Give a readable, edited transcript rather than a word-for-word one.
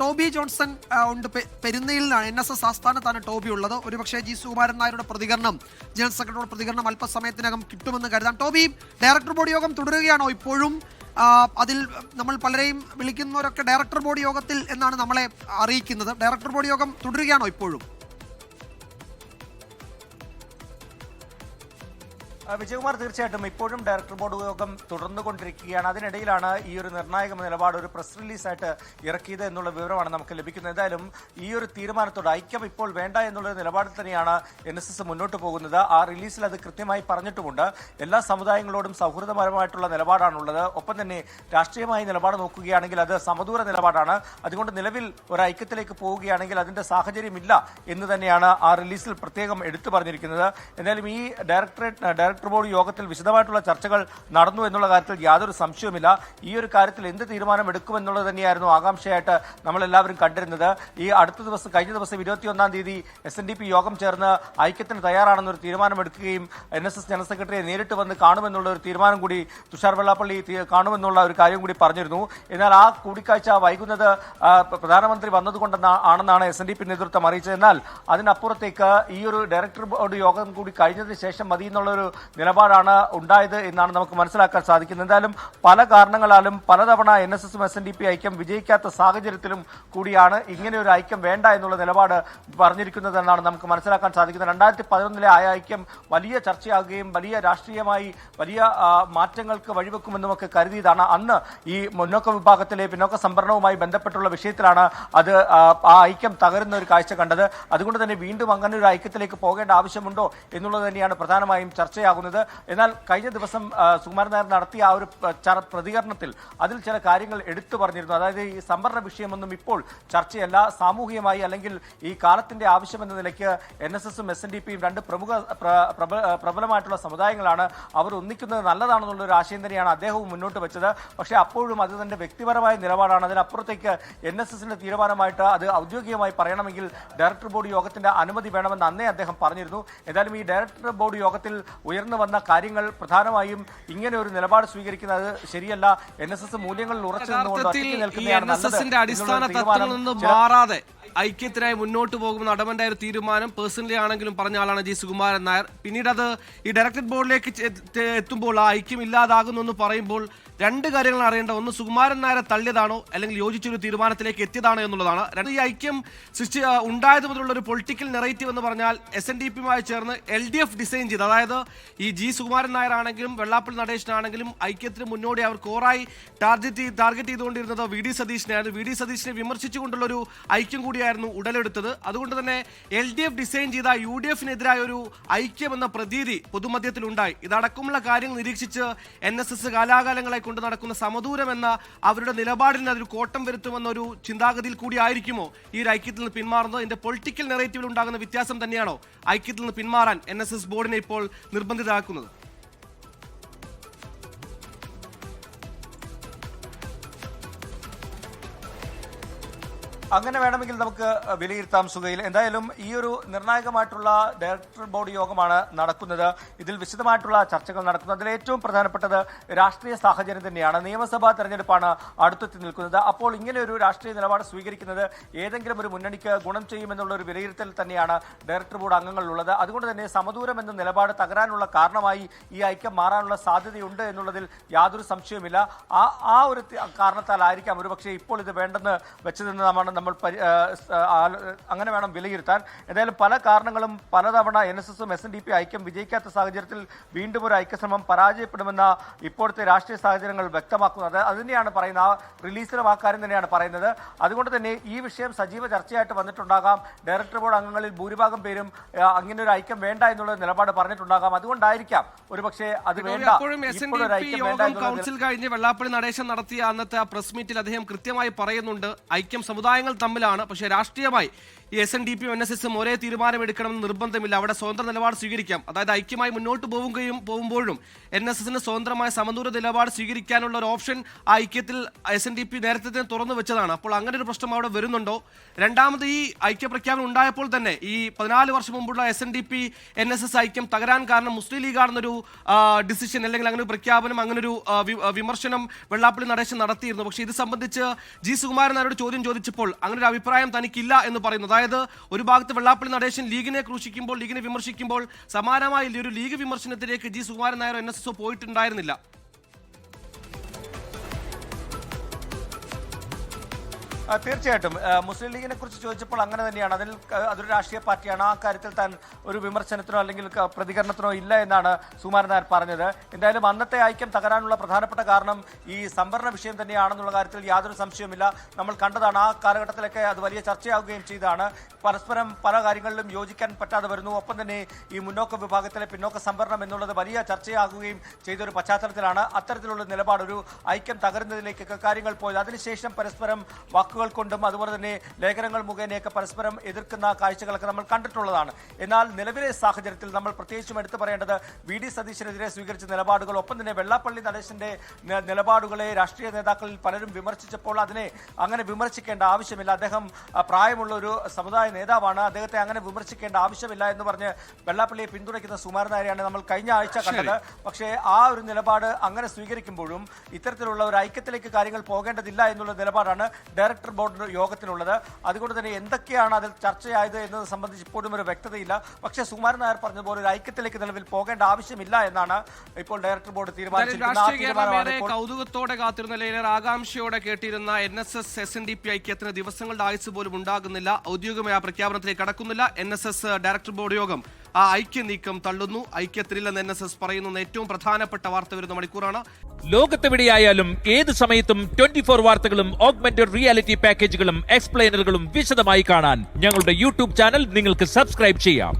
Toby Johnson ഉണ്ട് പെരുന്നയിലാണ്. NSS ആസ്ഥാനത്താണ് Toby ഉള്ളത്. ഒരുപക്ഷെ ജി സുകുമാരൻ നായരുടെ പ്രതികരണം, ജനറൽ സെക്രട്ടറിയുടെ പ്രതികരണം അല്പസമയത്തിനകം കിട്ടുമെന്ന് കരുതാം. ടോബി, ഡയറക്ടർ ബോർഡ് യോഗം തുടരുകയാണോ ഇപ്പോഴും? അതിൽ നമ്മൾ പലരെയും വിളിക്കുന്നവരൊക്കെ ഡയറക്ടർ ബോർഡ് യോഗത്തിൽ എന്നാണ് നമ്മളെ അറിയിക്കുന്നത്. ഡയറക്ടർ ബോർഡ് യോഗം തുടരുകയാണോ ഇപ്പോഴും? വിജയകുമാർ, തീർച്ചയായിട്ടും ഇപ്പോഴും ഡയറക്ടർ ബോർഡ് യോഗം തുടർന്നുകൊണ്ടിരിക്കുകയാണ്. അതിനിടയിലാണ് ഈ ഒരു നിർണായക നിലപാട് ഒരു പ്രസ് റിലീസായിട്ട് ഇറക്കിയത് എന്നുള്ള വിവരമാണ് നമുക്ക് ലഭിക്കുന്നത്. എന്തായാലും ഈ ഒരു തീരുമാനത്തോട് ഐക്യം ഇപ്പോൾ വേണ്ട എന്നുള്ള നിലപാടിൽ തന്നെയാണ് NSS മുന്നോട്ട് പോകുന്നത്. ആ റിലീസിൽ അത് കൃത്യമായി പറഞ്ഞിട്ടുമുണ്ട്. എല്ലാ സമുദായങ്ങളോടും സൗഹൃദപരമായിട്ടുള്ള നിലപാടാണുള്ളത്. ഒപ്പം തന്നെ രാഷ്ട്രീയമായ നിലപാട് നോക്കുകയാണെങ്കിൽ അത് സമദൂര നിലപാടാണ്. അതുകൊണ്ട് നിലവിൽ ഒരു ഐക്യത്തിലേക്ക് പോവുകയാണെങ്കിൽ അതിന്റെ സാഹചര്യമില്ല എന്ന് തന്നെയാണ് ആ റിലീസിൽ പ്രത്യേകം എടുത്തു പറഞ്ഞിരിക്കുന്നത്. എന്തായാലും ഈ ഡയറക്ടർ ബോർഡ് യോഗത്തിൽ വിശദമായിട്ടുള്ള ചർച്ചകൾ നടന്നു എന്നുള്ള കാര്യത്തിൽ യാതൊരു സംശയവുമില്ല. ഈ ഒരു കാര്യത്തിൽ എന്ത് തീരുമാനം എടുക്കുമെന്നുള്ളത് തന്നെയായിരുന്നു ആകാംക്ഷയായിട്ട് നമ്മളെല്ലാവരും കണ്ടിരുന്നത്. ഈ അടുത്ത ദിവസം, കഴിഞ്ഞ ദിവസം 21-ാം തീയതി SNDP യോഗം ചേർന്ന് ഐക്യത്തിന് തയ്യാറാണെന്നൊരു തീരുമാനമെടുക്കുകയും NSS ജനറൽ സെക്രട്ടറിയെ നേരിട്ട് വന്ന് കാണുമെന്നുള്ള ഒരു തീരുമാനം കൂടി തുഷാർ വെള്ളാപ്പള്ളി കാണുമെന്നുള്ള ഒരു കാര്യം കൂടി പറഞ്ഞിരുന്നു. എന്നാൽ ആ കൂടിക്കാഴ്ച വൈകുന്നത് പ്രധാനമന്ത്രി വന്നതുകൊണ്ടാണെന്നാണ് SNDP നേതൃത്വം അറിയിച്ചത്. എന്നാൽ അതിനപ്പുറത്തേക്ക് ഈ ഒരു ഡയറക്ടർ ബോർഡ് യോഗം കൂടി കഴിഞ്ഞതിന് ശേഷം മതി എന്നുള്ളൊരു നിലപാടാണ് ഉണ്ടായത് എന്നാണ് നമുക്ക് മനസ്സിലാക്കാൻ സാധിക്കുന്നത്. എന്തായാലും പല കാരണങ്ങളാലും പലതവണ NSSും SNDP ഐക്യം വിജയിക്കാത്ത സാഹചര്യത്തിലും കൂടിയാണ് ഇങ്ങനെ ഒരു ഐക്യം വേണ്ട എന്നുള്ള നിലപാട് പറഞ്ഞിരിക്കുന്നതെന്നാണ് നമുക്ക് മനസ്സിലാക്കാൻ സാധിക്കുന്നത്. 2011-ലെ ആ ഐക്യം വലിയ ചർച്ചയാകുകയും വലിയ രാഷ്ട്രീയമായി വലിയ മാറ്റങ്ങൾക്ക് വഴിവെക്കുമെന്നുമൊക്കെ കരുതിയതാണ്. അന്ന് ഈ മുന്നോക്ക വിഭാഗത്തിലെ പിന്നോക്ക സംവരണവുമായി ബന്ധപ്പെട്ടുള്ള വിഷയത്തിലാണ് അത് ആ ഐക്യം തകരുന്ന ഒരു കാഴ്ച കണ്ടത്. അതുകൊണ്ട് തന്നെ വീണ്ടും അങ്ങനെ ഒരു ഐക്യത്തിലേക്ക് പോകേണ്ട ആവശ്യമുണ്ടോ എന്നുള്ളത് തന്നെയാണ് പ്രധാനമായും ചർച്ചയാകുന്നത്. എന്നാൽ കഴിഞ്ഞ ദിവസം സുകുമാരൻ നായർ നടത്തിയ ആ ഒരു പ്രതികരണത്തിൽ അതിൽ ചില കാര്യങ്ങൾ എടുത്തു പറഞ്ഞിരുന്നു. അതായത് ഈ സംവരണ വിഷയമൊന്നും ഇപ്പോൾ ചർച്ചയല്ല, സാമൂഹികമായി അല്ലെങ്കിൽ ഈ കാലത്തിന്റെ ആവശ്യമെന്ന നിലയ്ക്ക് NSSും SNDPയും രണ്ട് പ്രബലമായിട്ടുള്ള സമുദായങ്ങളാണ്. അവർ ഒന്നിക്കുന്നത് നല്ലതാണെന്നുള്ള ഒരു ആശയം തന്നെയാണ് അദ്ദേഹവും മുന്നോട്ട് വെച്ചത്. പക്ഷേ അപ്പോഴും അത് തന്റെ വ്യക്തിപരമായ നിലപാടാണ്. അതിനപ്പുറത്തേക്ക് NSSന്റെ തീരുമാനമായിട്ട് അത് ഔദ്യോഗികമായി പറയണമെങ്കിൽ ഡയറക്ടർ ബോർഡ് യോഗത്തിന്റെ അനുമതി വേണമെന്ന് അന്നേ അദ്ദേഹം പറഞ്ഞിരുന്നു. ഏതായാലും ഈ ഡയറക്ടർ ബോർഡ് യോഗത്തിൽ ഉയർന്നു വന്ന കാര്യങ്ങൾ പ്രധാനമായും ഇങ്ങനെ ഒരു നിലപാട് സ്വീകരിക്കുന്നത് ശരിയല്ല. NSS മൂല്യങ്ങളിൽ ഉറച്ചു നിന്നുകൊണ്ട് അടിസ്ഥാന തത്വങ്ങളിൽ നിന്ന് മാറാതെ ഐക്യത്തിനായി മുന്നോട്ട് പോകുമെന്ന് അടമന്റെ ഒരു തീരുമാനം പേഴ്സണലി ആണെങ്കിലും പറഞ്ഞ ആളാണ് ജി സുകുമാരൻ നായർ. പിന്നീട് അത് ഈ ഡയറക്ടർ ബോർഡിലേക്ക് എത്തുമ്പോൾ ആ ഐക്യം ഇല്ലാതാകുന്നു എന്ന് പറയുമ്പോൾ രണ്ട് കാര്യങ്ങൾ അറിയേണ്ട. ഒന്ന്, സുകുമാരൻ നായരെ തള്ളിയതാണോ അല്ലെങ്കിൽ യോജിച്ചൊരു തീരുമാനത്തിലേക്ക് എത്തിയതാണോ എന്നുള്ളതാണ്. രണ്ട്, ഈ ഐക്യം ഉണ്ടായത് മുതലുള്ള ഒരു പൊളിറ്റിക്കൽ നെറേറ്റീവ് എന്ന് പറഞ്ഞാൽ SNDPയുമായി ചേർന്ന് LDF ഡിസൈൻ ചെയ്ത്, അതായത് ഈ ജി സുകുമാരൻ നായർ ആണെങ്കിലും വെള്ളാപ്പള്ളി നടേശനാണെങ്കിലും ഐക്യത്തിന് മുന്നോടി അവർ കോറായി ടാർഗറ്റ് ചെയ്തുകൊണ്ടിരുന്നത് VD സതീശനായിരുന്നു. VD സതീശനെ വിമർശിച്ചുകൊണ്ടുള്ളൊരു ഐക്യം കൂടിയായിരുന്നു ഉടലെടുത്തത്. അതുകൊണ്ട് തന്നെ LDF ഡിസൈൻ ചെയ്ത UDFനെതിരായ ഒരു ഐക്യം എന്ന പ്രതീതി പൊതുമധ്യത്തിലുണ്ടായി. ഇതടക്കമുള്ള കാര്യങ്ങൾ നിരീക്ഷിച്ച് NSS കാലാകാലങ്ങളായി കൊണ്ട് നടക്കുന്ന സമദൂരം എന്ന അവരുടെ നിലപാടിന് അതൊരു കോട്ടം വരുത്തുമെന്നൊരു ചിന്താഗതിയിൽ കൂടി ആയിരിക്കുമോ ഈ ഒരു ഐക്യത്തിൽ നിന്ന് പിന്മാറുന്നത്? ഇതിന്റെ പൊളിറ്റിക്കൽ നെറേറ്റീവിൽ ഉണ്ടാകുന്ന വ്യത്യാസം തന്നെയാണോ ഐക്യത്തിൽ നിന്ന് പിന്മാറാൻ NSS ബോർഡിനെ ഇപ്പോൾ നിർബന്ധിതരാക്കുന്നത്? അങ്ങനെ വേണമെങ്കിൽ നമുക്ക് വിലയിരുത്താം സുഖയിൽ. എന്തായാലും ഈ ഒരു നിർണായകമായിട്ടുള്ള ഡയറക്ടർ ബോർഡ് യോഗമാണ് നടക്കുന്നത്. ഇതിൽ വിശദമായിട്ടുള്ള ചർച്ചകൾ നടക്കുന്നത്. അതിൽ ഏറ്റവും പ്രധാനപ്പെട്ടത് രാഷ്ട്രീയ സാഹചര്യം തന്നെയാണ്. നിയമസഭാ തെരഞ്ഞെടുപ്പാണ് അടുത്തെത്തി നിൽക്കുന്നത്. അപ്പോൾ ഇങ്ങനെ ഒരു രാഷ്ട്രീയ നിലപാട് സ്വീകരിക്കുന്നത് ഏതെങ്കിലും ഒരു മുന്നണിക്ക് ഗുണം ചെയ്യുമെന്നുള്ള ഒരു വിലയിരുത്തൽ തന്നെയാണ് ഡയറക്ടർ ബോർഡ് അംഗങ്ങളിലുള്ളത്. അതുകൊണ്ട് തന്നെ സമദൂരം എന്ന നിലപാട് തകരാനുള്ള കാരണമായി ഈ ഐക്യം മാറാനുള്ള സാധ്യതയുണ്ട് എന്നുള്ളതിൽ യാതൊരു സംശയവുമില്ല. ആ ഒരു കാരണത്താലായിരിക്കാം ഒരുപക്ഷെ ഇപ്പോൾ ഇത് വേണ്ടെന്ന് വെച്ചതെന്ന് നമ്മൾ അങ്ങനെ വേണം വിലയിരുത്താൻ. എന്തായാലും പല കാരണങ്ങളും പലതവണ NSSും SNDP ഐക്യം വിജയിക്കാത്ത സാഹചര്യത്തിൽ വീണ്ടും ഒരു ഐക്യശ്രമം പരാജയപ്പെടുമെന്ന ഇപ്പോഴത്തെ രാഷ്ട്രീയ സാഹചര്യങ്ങൾ വ്യക്തമാക്കുന്നത്. അത് തന്നെയാണ് പറയുന്നത്. ആ റിലീസിലും ആ കാര്യം തന്നെയാണ് പറയുന്നത്. അതുകൊണ്ട് തന്നെ ഈ വിഷയം സജീവ ചർച്ചയായിട്ട് വന്നിട്ടുണ്ടാകാം. ഡയറക്ടർ ബോർഡ് അംഗങ്ങളിൽ ഭൂരിഭാഗം പേരും അങ്ങനെ ഒരു ഐക്യം വേണ്ട എന്നുള്ള നിലപാട് പറഞ്ഞിട്ടുണ്ടാകാം. അതുകൊണ്ടായിരിക്കാം ഒരുപക്ഷെ അത് വേണ്ട. കൗൺസിൽ കഴിഞ്ഞ് വെള്ളാപ്പള്ളി നടേശൻ നടത്തിയ അന്നത്തെ പ്രസ് മീറ്റിൽ അദ്ദേഹം കൃത്യമായി പറയുന്നുണ്ട് ഐക്യം സമുദായങ്ങൾ തമ്മിലാണ്, പക്ഷേ രാഷ്ട്രീയമായി ഈ SNDPയും NSSും ഒരേ തീരുമാനമെടുക്കണമെന്ന് നിർബന്ധമില്ല. അവിടെ സ്വതന്ത്ര നിലപാട് സ്വീകരിക്കാം. അതായത് ഐക്യമായി മുന്നോട്ട് പോകുമ്പോഴും NSSന് സ്വതന്ത്രമായ സമദൂര നിലപാട് സ്വീകരിക്കാനുള്ള ഒരു ഓപ്ഷൻ ആ ഐക്യത്തിൽ SNDP നേരത്തെ തന്നെ തുറന്നു വെച്ചതാണ്. അപ്പോൾ അങ്ങനെ ഒരു പ്രശ്നം അവിടെ വരുന്നുണ്ടോ? രണ്ടാമത്, ഈ ഐക്യപ്രഖ്യാപനം ഉണ്ടായപ്പോൾ തന്നെ ഈ 14 വർഷം മുമ്പുള്ള SNDP NSS ഐക്യം തകരാൻ കാരണം മുസ്ലിം ലീഗാണെന്നൊരു ഡിസിഷൻ അല്ലെങ്കിൽ അങ്ങനെ ഒരു പ്രഖ്യാപനം, അങ്ങനൊരു വിമർശനം വെള്ളാപ്പള്ളി നടേശൻ നടത്തിയിരുന്നു. പക്ഷേ ഇത് സംബന്ധിച്ച് ജി സുകുമാരൻ നായരോട് ചോദ്യം ചോദിച്ചപ്പോൾ അങ്ങനെ ഒരു അഭിപ്രായം തനിക്കില്ല എന്ന് പറയുന്നു. അതായത് ഒരു ഭാഗത്ത് വെള്ളാപ്പള്ളി നടേശൻ ലീഗിനെ ക്രൂശിക്കുമ്പോൾ, ലീഗിനെ വിമർശിക്കുമ്പോൾ സമാനമായ ഒരു ലീഗ് വിമർശനത്തിലേക്ക് ജി സുകുമാരൻ നായർ NSS പോയിട്ടുണ്ടായിരുന്നില്ല. തീർച്ചയായിട്ടും മുസ്ലിം ലീഗിനെ കുറിച്ച് ചോദിച്ചപ്പോൾ അങ്ങനെ തന്നെയാണ്. അതൊരു രാഷ്ട്രീയ പാർട്ടിയാണ്. ആ കാര്യത്തിൽ താൻ ഒരു വിമർശനത്തിനോ അല്ലെങ്കിൽ പ്രതികരണത്തിനോ ഇല്ല എന്നാണ് സുകുമാരൻ നായർ പറഞ്ഞത്. എന്തായാലും അന്നത്തെ ഐക്യം തകരാനുള്ള പ്രധാനപ്പെട്ട കാരണം ഈ സംവരണ വിഷയം തന്നെയാണെന്നുള്ള കാര്യത്തിൽ യാതൊരു സംശയവുമില്ല. നമ്മൾ കണ്ടതാണ്. ആ കാലഘട്ടത്തിലൊക്കെ അത് വലിയ ചർച്ചയാവുകയും ചെയ്തതാണ്. പരസ്പരം പല കാര്യങ്ങളിലും യോജിക്കാൻ പറ്റാതെ വരുന്നു. ഒപ്പം തന്നെ ഈ മുന്നോക്ക വിഭാഗത്തിലെ പിന്നോക്ക സംവരണം എന്നുള്ളത് വലിയ ചർച്ചയാകുകയും ചെയ്തൊരു പശ്ചാത്തലത്തിലാണ് അത്തരത്തിലുള്ള നിലപാട്, ഒരു ഐക്യം തകരുന്നതിലേക്കൊക്കെ കാര്യങ്ങൾ പോയത്. അതിനുശേഷം പരസ്പരം വാക്കുകൾ കൊണ്ടും അതുപോലെ തന്നെ ലേഖനങ്ങൾ മുഖേനയൊക്കെ പരസ്പരം എതിർക്കുന്ന കാഴ്ചകളൊക്കെ നമ്മൾ കണ്ടിട്ടുള്ളതാണ്. എന്നാൽ നിലവിലെ സാഹചര്യത്തിൽ നമ്മൾ പ്രത്യേകിച്ചും എടുത്തു പറയേണ്ടത് VD സതീശനെതിരെ സ്വീകരിച്ച നിലപാടുകൾ, ഒപ്പം തന്നെ വെള്ളാപ്പള്ളി നടേശന്റെ നിലപാടുകളെ രാഷ്ട്രീയ നേതാക്കളിൽ പലരും വിമർശിച്ചപ്പോൾ അതിനെ അങ്ങനെ വിമർശിക്കേണ്ട ആവശ്യമില്ല. അദ്ദേഹം പ്രായമുള്ള ഒരു സമുദായ നേതാവാണ്, അദ്ദേഹത്തെ അങ്ങനെ വിമർശിക്കേണ്ട ആവശ്യമില്ല എന്ന് പറഞ്ഞ് വെള്ളാപ്പള്ളിയെ പിന്തുണയ്ക്കുന്ന സുകുമാരൻ നായരെയാണ് നമ്മൾ കഴിഞ്ഞ ആഴ്ച കണ്ടത്. പക്ഷേ ആ ഒരു നിലപാട് അങ്ങനെ സ്വീകരിക്കുമ്പോഴും ഇത്തരത്തിലുള്ള ഒരു ഐക്യത്തിലേക്ക് കാര്യങ്ങൾ പോകേണ്ടതില്ല എന്നുള്ള നിലപാടാണ് ഡയറക്ടർ ബോർഡ് യോഗത്തിനുള്ളത്. അതുകൊണ്ട് തന്നെ എന്തൊക്കെയാണ് അതിൽ ചർച്ചയായത് എന്നത് സംബന്ധിച്ച് ഇപ്പോഴും ഒരു വ്യക്തതയില്ല. പക്ഷേ സുകുമാരൻ നായർ പറഞ്ഞതുപോലെ ഒരു ഐക്യത്തിലേക്ക് നിലവിൽ പോകേണ്ട ആവശ്യമില്ല എന്നാണ് ഇപ്പോൾ ഡയറക്ടർ ബോർഡ് തീരുമാനിച്ചിരിക്കുന്നത്. കൗതുകത്തോടെ കാത്തിരുന്ന ലേലർ ആകാംക്ഷയോടെ കേട്ടിരുന്ന NSS SNDP ഐക്യത്തിന് ദിവസങ്ങളുടെ ആയുസ് പോലും ഉണ്ടാകുന്നില്ല. ഔദ്യോഗികമായ പ്രഖ്യാപനത്തിലേക്ക് കടക്കുന്നില്ല. NSS ഡയറക്ടർ ബോർഡ് യോഗം ആ ഐക്യ നീക്കം തള്ളുന്നു. ഐക്യത്തിലില്ലെന്ന് NSS പറയുന്ന ഏറ്റവും പ്രധാനപ്പെട്ട വാർത്ത വരുന്ന മണിക്കൂറാണ്. ലോകത്തെവിടെയായാലും ഏത് സമയത്തും 24 വാർത്തകളും ഓഗ്മെന്റഡ് റിയാലിറ്റി പാക്കേജുകളും എക്സ്പ്ലെയിനറുകളും വിശദമായി കാണാൻ ഞങ്ങളുടെ YouTube ചാനൽ നിങ്ങൾക്ക് സബ്സ്ക്രൈബ് ചെയ്യാം.